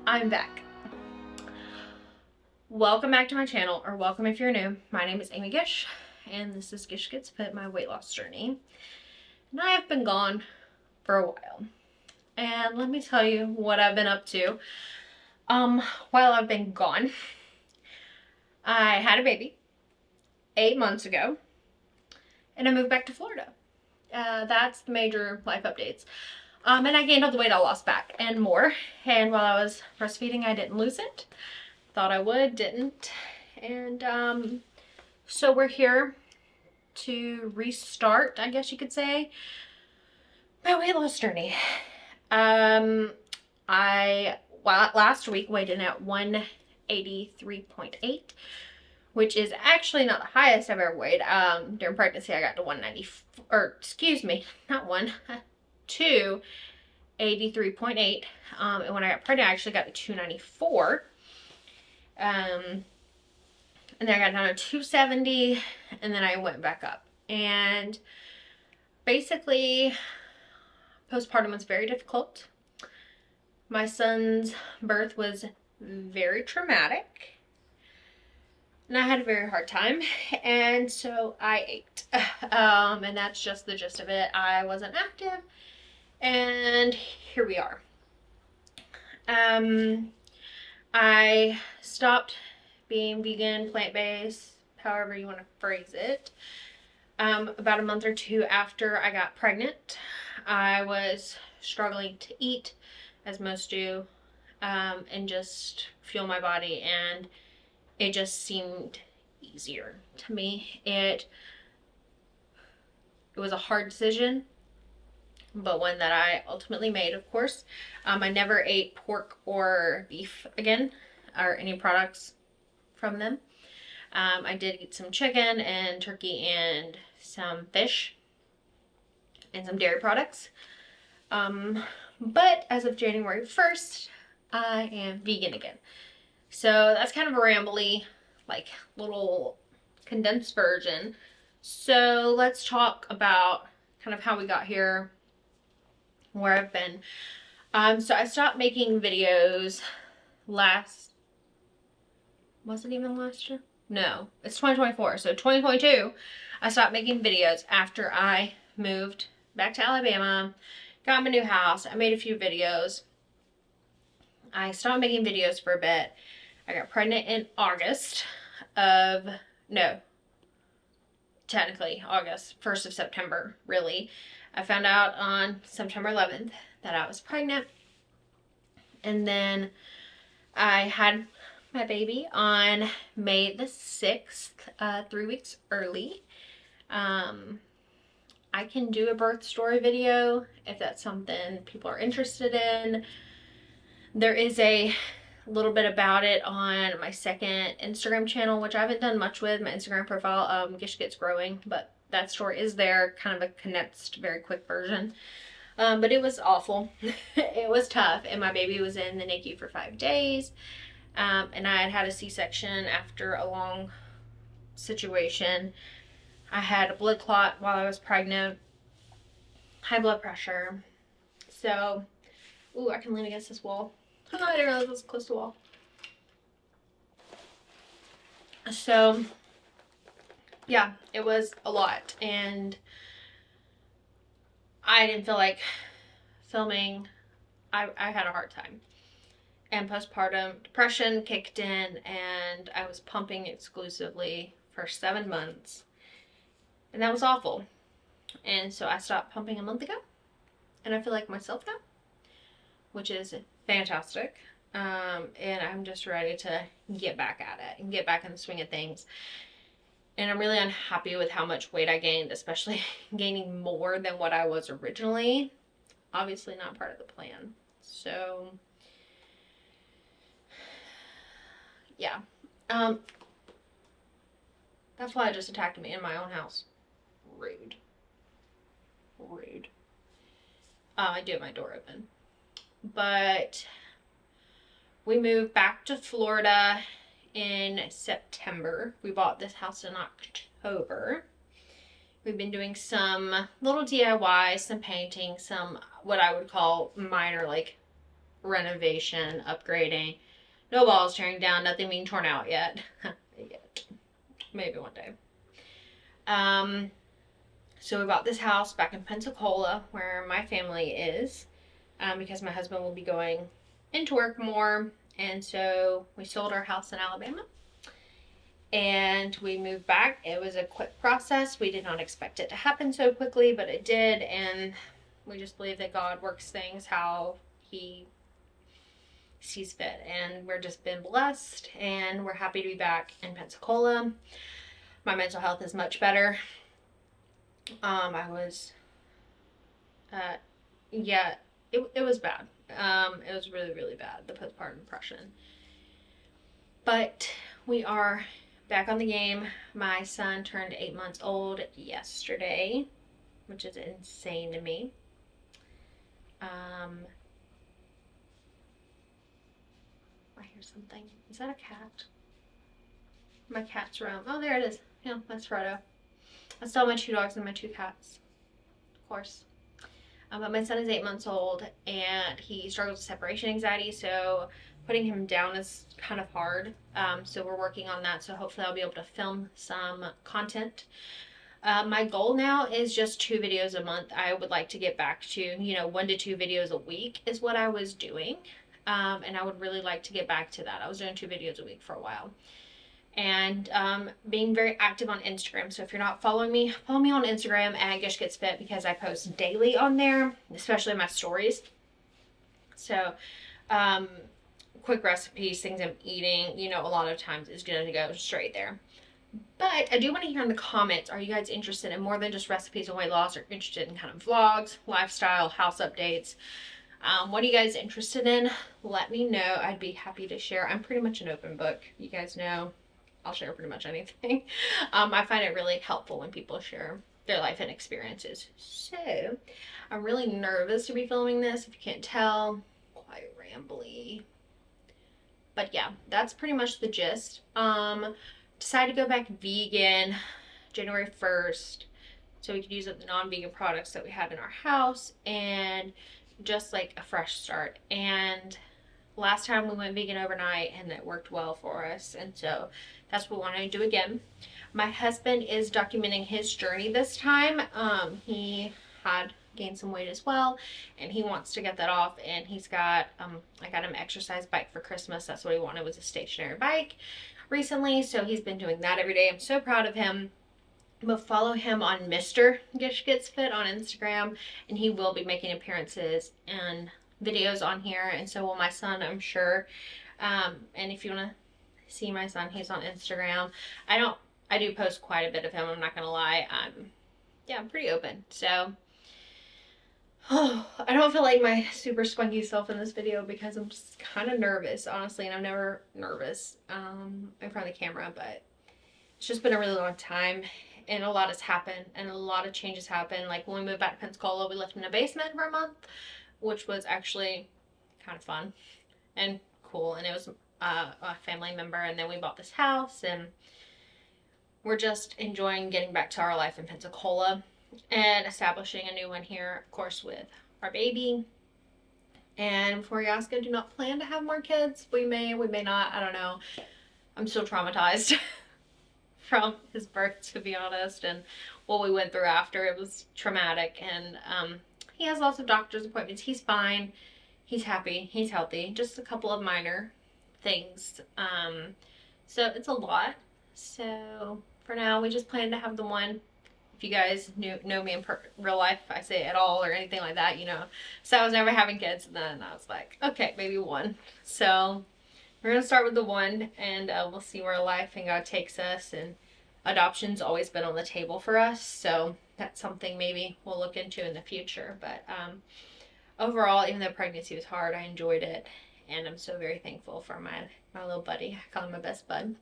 I'm back. Welcome back to my channel, or welcome if you're new. My name is Amy Gish, and this is Gish Gets Fit, my weight loss journey. And I have been gone for a while. And let me tell you what I've been up to. While I've been gone, I had a baby 8 months ago, and I moved back to Florida. That's the major life updates. And I gained all the weight I lost back and more. And while I was breastfeeding, I didn't lose it. Thought I would, didn't. And so we're here to restart, I guess you could say, my weight loss journey. Last week weighed in at 183.8, which is actually not the highest I've ever weighed. During pregnancy I got to 190, or excuse me, not 283.8. And when I got pregnant I actually got to 294. And then I got down to 270, and then I went back up. And basically, postpartum was very difficult. My son's birth was very traumatic, and I had a very hard time, and so I ate. And that's just the gist of it. I wasn't active, and here we are. I stopped being vegan, plant-based, however you want to phrase it, about a month or two after I got pregnant. I was struggling to eat, as most do, and just fuel my body, and it just seemed easier to me. It was a hard decision, but one that I ultimately made, of course. I never ate pork or beef again, or any products from them. I did eat some chicken and turkey and some fish and some dairy products. But as of January 1st, I am vegan again. So that's kind of a rambly, like, little condensed version. So let's talk about kind of how we got here, where I've been. So I stopped making videos was it even last year? No, it's 2024. So 2022, I stopped making videos after I moved back to Alabama, got my new house. I made a few videos. I stopped making videos for a bit. I got pregnant in August of, no, technically August, 1st of September, really. I found out on September 11th that I was pregnant. And then I had my baby on May the 6th, 3 weeks early. I can do a birth story video if that's something people are interested in. There is a little bit about it on my second Instagram channel, which I haven't done much with. My Instagram profile, Gish Gets Growing, but that story is there, kind of a condensed, very quick version. But it was awful. It was tough, and my baby was in the NICU for 5 days. And I had had a C-section after a long situation. I had a blood clot while I was pregnant, high blood pressure. So, ooh, I can lean against this wall. I didn't realize it was close to the wall. So, yeah, it was a lot, and I didn't feel like filming. I had a hard time. And postpartum depression kicked in, and I was pumping exclusively for 7 months. And that was awful. And so I stopped pumping a month ago, and I feel like myself now, which is fantastic. And I'm just ready to get back at it and get back in the swing of things. And I'm really unhappy with how much weight I gained, especially gaining more than what I was originally. Obviously not part of the plan. So, yeah. That fly just attacked me in my own house. Rude. Rude. I do have my door open. But we moved back to Florida in September. We bought this house in October. We've been doing some little DIY, some painting, some what I would call minor, like, renovation, upgrading. No walls tearing down, nothing being torn out yet. Yet. Maybe one day. So we bought this house back in Pensacola where my family is, because my husband will be going into work more. And so we sold our house in Alabama and we moved back. It was a quick process. We did not expect it to happen so quickly, but it did. And we just believe that God works things how he sees fit. And we're just been blessed and we're happy to be back in Pensacola. My mental health is much better. I was, yeah, it was bad. It was really, really bad, the postpartum depression. But we are back on the game. My son turned 8 months old yesterday, which is insane to me. I hear something. Is that a cat? My cat's room. Oh, there it is. Yeah, that's Frodo. I still have my 2 dogs and my 2 cats, of course. But my son is 8 months old and he struggles with separation anxiety, so putting him down is kind of hard. So we're working on that, so hopefully I'll be able to film some content. My goal now is just 2 videos a month. I would like to get back to, 1 to 2 videos a week is what I was doing. And I would really like to get back to that. I was doing 2 videos a week for a while. And being very active on Instagram. So if you're not following me, follow me on Instagram at Gish Gets Fit, because I post daily on there, especially my stories. So quick recipes, things I'm eating, a lot of times is going to go straight there. But I do want to hear in the comments, are you guys interested in more than just recipes and weight loss, or interested in kind of vlogs, lifestyle, house updates? What are you guys interested in? Let me know. I'd be happy to share. I'm pretty much an open book. You guys know I'll share pretty much anything. I find it really helpful when people share their life and experiences. So I'm really nervous to be filming this, if you can't tell. Quite rambly. But yeah, that's pretty much the gist. Decided to go back vegan January 1st, so we could use up the non-vegan products that we have in our house and just like a fresh start. And last time we went vegan overnight and it worked well for us, and so that's what we want to do again. My husband is documenting his journey this time. He had gained some weight as well and he wants to get that off, and he's got I got him an exercise bike for Christmas. That's what he wanted, was a stationary bike recently, so he's been doing that every day. I'm so proud of him. But follow him on Mr. Gish Gets Fit on Instagram, and he will be making appearances and videos on here, and so will my son, I'm sure. And if you want to see my son, he's on Instagram. I do post quite a bit of him, I'm not gonna lie. I'm pretty open. So I don't feel like my super spunky self in this video because I'm just kind of nervous, honestly, and I'm never nervous in front of the camera, but it's just been a really long time. And a lot has happened, and a lot of changes happened. Like when we moved back to Pensacola, we lived in a basement for a month, which was actually kind of fun and cool. And it was a family member, and then we bought this house, and we're just enjoying getting back to our life in Pensacola and establishing a new one here, of course, with our baby. And before you ask, I do not plan to have more kids. We may not, I don't know. I'm still traumatized from his birth, to be honest, and what we went through after. It was traumatic, and he has lots of doctor's appointments. He's fine, he's happy, he's healthy, just a couple of minor things, so it's a lot. So for now, we just plan to have the one. If you guys know me in real life, if I say at all or anything like that, so I was never having kids, and then I was like, okay, maybe 1. So we're going to start with the 1, and we'll see where life and God takes us. And adoption's always been on the table for us, so that's something maybe we'll look into in the future. But overall, even though pregnancy was hard, I enjoyed it, and I'm so very thankful for my little buddy. I call him my best bud.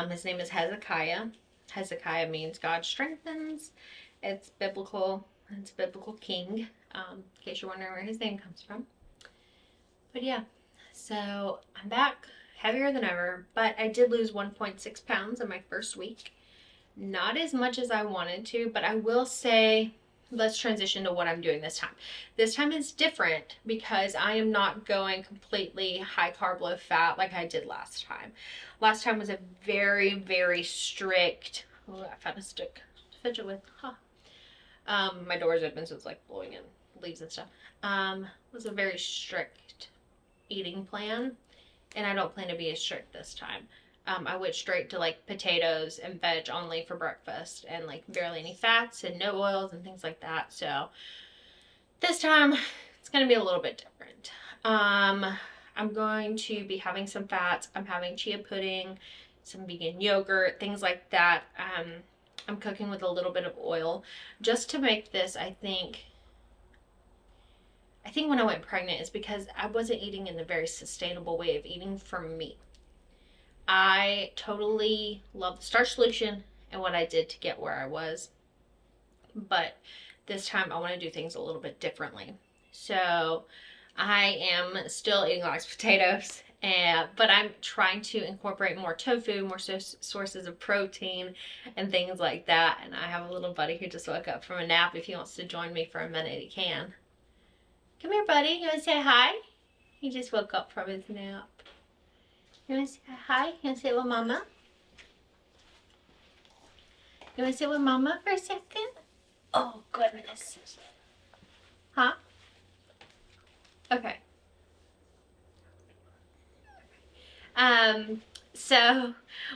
His name is Hezekiah. Hezekiah means God strengthens. It's biblical. It's biblical king, in case you're wondering where his name comes from. But yeah. So I'm back, heavier than ever, but I did lose 1.6 pounds in my first week. Not as much as I wanted to, but I will say let's transition to what I'm doing this time. This time is different because I am not going completely high carb, low fat like I did last time. Last time was a very, very strict, oh, I found a stick to fidget with. Huh. My door's open, so it's like blowing in leaves and stuff. Was a very strict eating plan, and I don't plan to be as strict this time. I went straight to like potatoes and veg only for breakfast, and like barely any fats and no oils and things like that. So this time it's going to be a little bit different. I'm going to be having some fats. I'm having chia pudding, some vegan yogurt, things like that. I'm cooking with a little bit of oil just to make this, I think when I went pregnant is because I wasn't eating in the very sustainable way of eating for me. I totally love the starch solution and what I did to get where I was. But this time I want to do things a little bit differently. So I am still eating lots of potatoes, but I'm trying to incorporate more tofu, more sources of protein and things like that. And I have a little buddy who just woke up from a nap. If he wants to join me for a minute, he can. Come here, buddy. You want to say hi? He just woke up from his nap. You want to say hi? You want to sit with Mama? You want to sit with Mama for a second? Oh, goodness. Huh? Okay. So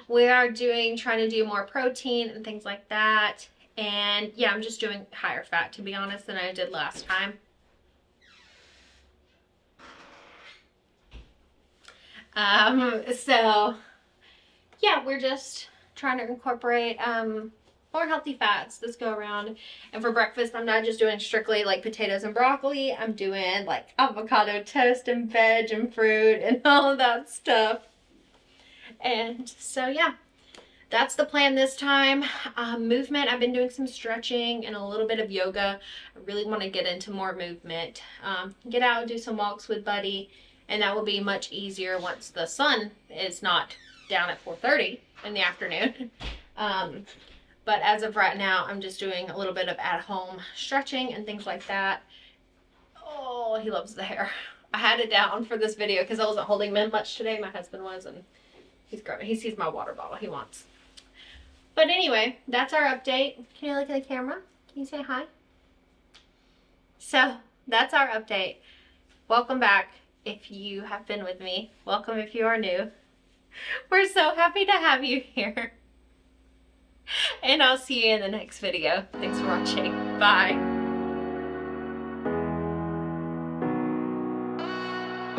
we are trying to do more protein and things like that. And yeah, I'm just doing higher fat, to be honest, than I did last time. So yeah, we're just trying to incorporate more healthy fats this go around. And for breakfast, I'm not just doing strictly like potatoes and broccoli. I'm doing like avocado toast and veg and fruit and all of that stuff. And so yeah, that's the plan this time. Movement, I've been doing some stretching and a little bit of yoga. I really want to get into more movement. Get out and do some walks with Buddy. And that will be much easier once the sun is not down at 4:30 in the afternoon. But as of right now, I'm just doing a little bit of at-home stretching and things like that. Oh, he loves the hair. I had it down for this video because I wasn't holding him in much today. My husband was, and he's grabbing. He sees my water bottle. He wants. But anyway, that's our update. Can you look at the camera? Can you say hi? So that's our update. Welcome back. If you have been with me, welcome if you are new. We're so happy to have you here. And I'll see you in the next video. Thanks for watching. Bye.